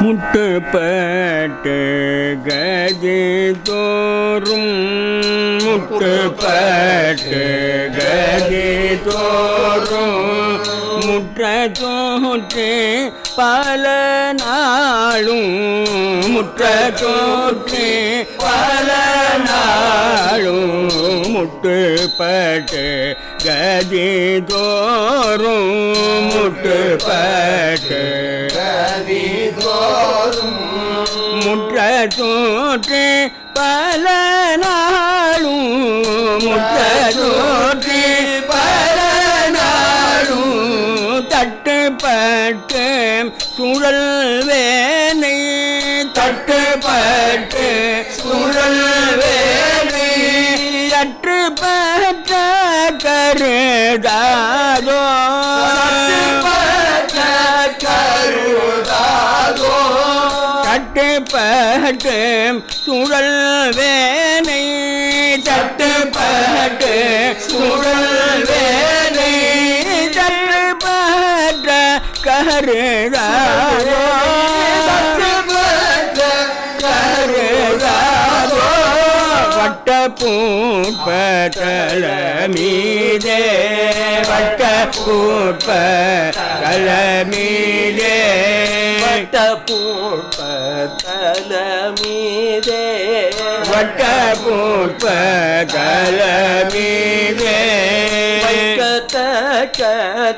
முட்டுப்பட்டு கதி தோறும் முட்டுப்பட்டு கதி தோறும் முற்ற தோற்று பல நாளும் முற்ற தோற்று பல நாளும் முட்டுப்பட்டு கதி தோறும் முட்டுப்பட்டு கதி தோறும் முற்ற தோற்று பல நாளும் முற்ற தோற்று பல நாளும் தட்டுப்பட்டு சுழல் வேனை தட்டுப்பட்டு சுழல் வேனை தட்டுப்பட்ட கருதாதோ கருதாதோ தட்டுப்பட்டு சுழல் வேனை தட்டுப்பட்டு சுழல் வேனை தட்டுப்பட்ட கருதாதோ கருதாதோ வட்ட பூப்பதல மீதே வட்ட பூப்பதல மீதே வட்ட பூப்பதல மீதே வட்ட பூப்பதல மீதே வைக்கத்தக்க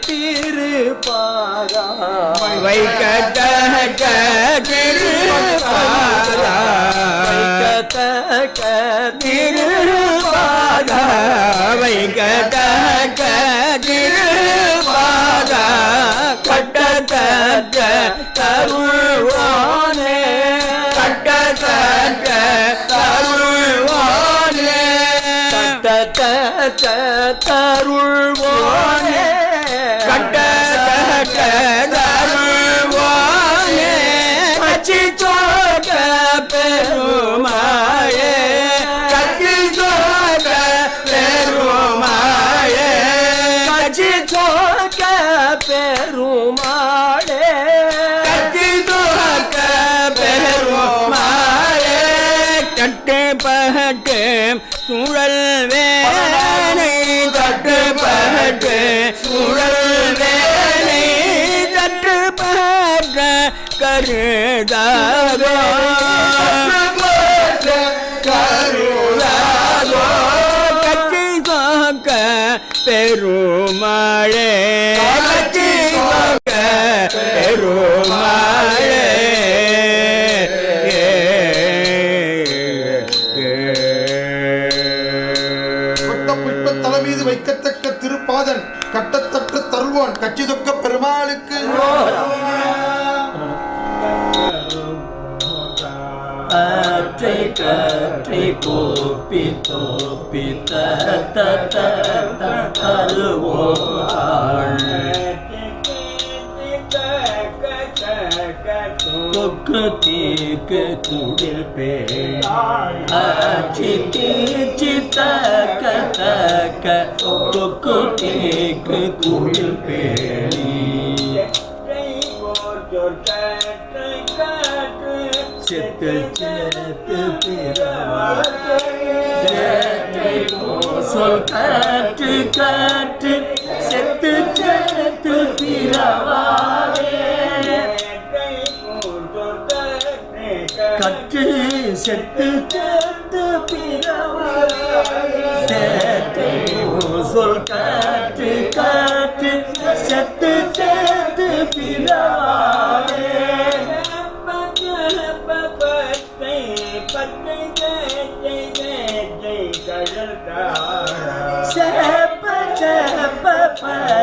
திருப்பாகா வைக்கத்தக்க திருப்பாகா வைக்கத்தக்க திருப்பாகா வைக்கத்தக்க திருப்பாகா கட்டத்தக்க தருள்வானே கட்டத்தக்க தருள்வானே கட்டத்தக்க தருள்வானே கட்டத்தக்க தருள்வானே கச்சி சோக பெருமாயே கச்சி சோக பெருமாயே கச்சி சோக பெருமாளே கச்சி சோக பெருமாளே தட்டுப்பட்டு சுழல் வேனை தட்டுப்பட்டு சுழல் வேனை தட்டுப்பட்ட கருதாதோ கருதாதோ கச்சி சோக்க பெருமாளே கச்சி சோக்க பெருமாளே தலைமீது வைக்கத்தக்க திருப்பாதன் கட்டத்தட்ட தருள்வான் கட்சி தொக்க பெருமாளுக்கு கற்றை கற்றை கோப்பி தோப்பி தருவோம் தொக்கு தீக்கு குடில் பேச்சி தீச்சி தக்க தக்க தொக்கு தீக்கு குடில் பேணி செத்து செத்து சொல் காற்று காற்று செத்து செத்து பிறவாரே கற்று செத்து செத்து பிறவாரே சொல் காற்று காற்று செத்து செத்து பிறவாரே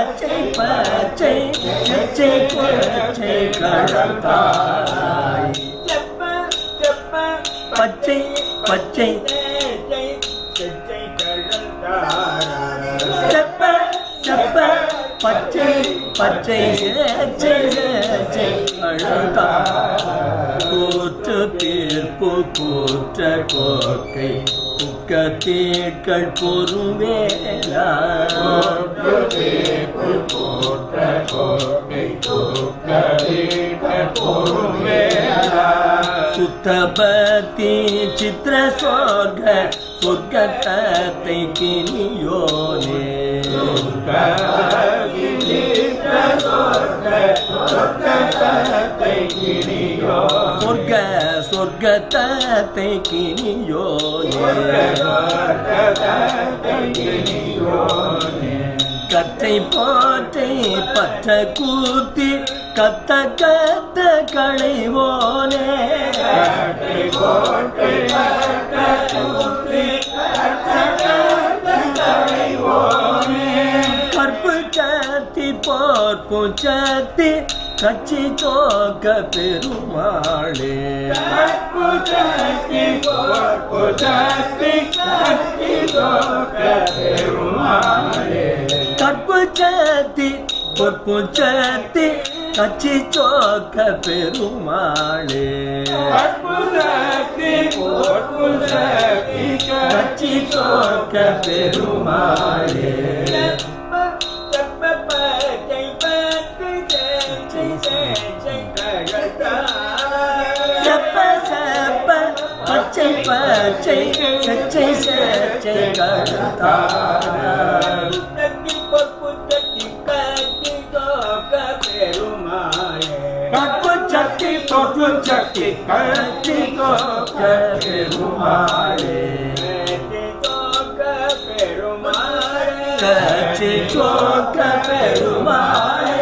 பச்சை பச்சை பச்சை பச்சை கடற்காய் பச்சை பச்சை செப்ப செப்ப பச்சை பச்சை பச்சை கடற்காய் கூற்று தீர்ப்பு கூற்ற கோக்கை கத்தீர்கள் பொறுவேலா பொறுவேலா சுத்தபதி சித்திர சொர்க்க சொர்க்கத்தை கிணியோனே சொர்க்க சொர்க்கத்தை கிணியோனே கத்தை போற்றை பற்ற கூத்தி கத்த கத்த களைவோனே கற்பு சத்தி போர்ப்பு சத்தி கட்சி தோக்க பெருமாளே கற்பு சத்தி பொற்பு சத்தி கட்சி சோக்க பெருமாளே கட்சி சோக்க பெருமாளே செப்ப செப்ப பச்சை பச்சை சச்சை சச்சை கருத்தான சக்தி தொற்று சக்தி கட்சி தோக்க பெருமாளே கட்சி தோக்க பெருமாளே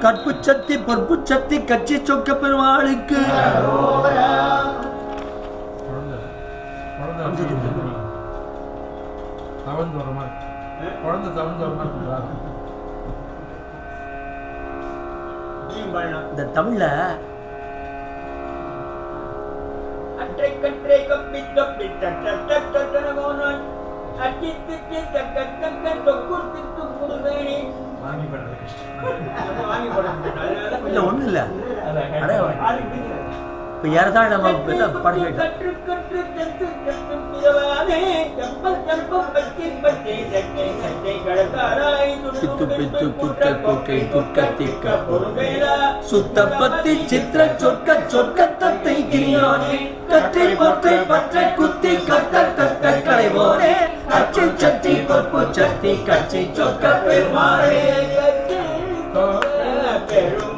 கற்பு சக்தி பொற்பு சக்தி கட்சி சொக்க பெருமாளுக்கு இந்த தமிழ்ல இல்ல ஒண்ணு இல்ல இப்ப யாரதான் நம்ம பாடம் சுத்தப்பத்தி சித்திர சொற்க சொற்கத்தை கிரியோனே கற்றை பொற்றை பற்றை குத்தி கத்த கத்த களைவோனே அச்சை சத்தி பொற்பு சத்தி கட்சி சொற்க பெருமாளே பெருமாளே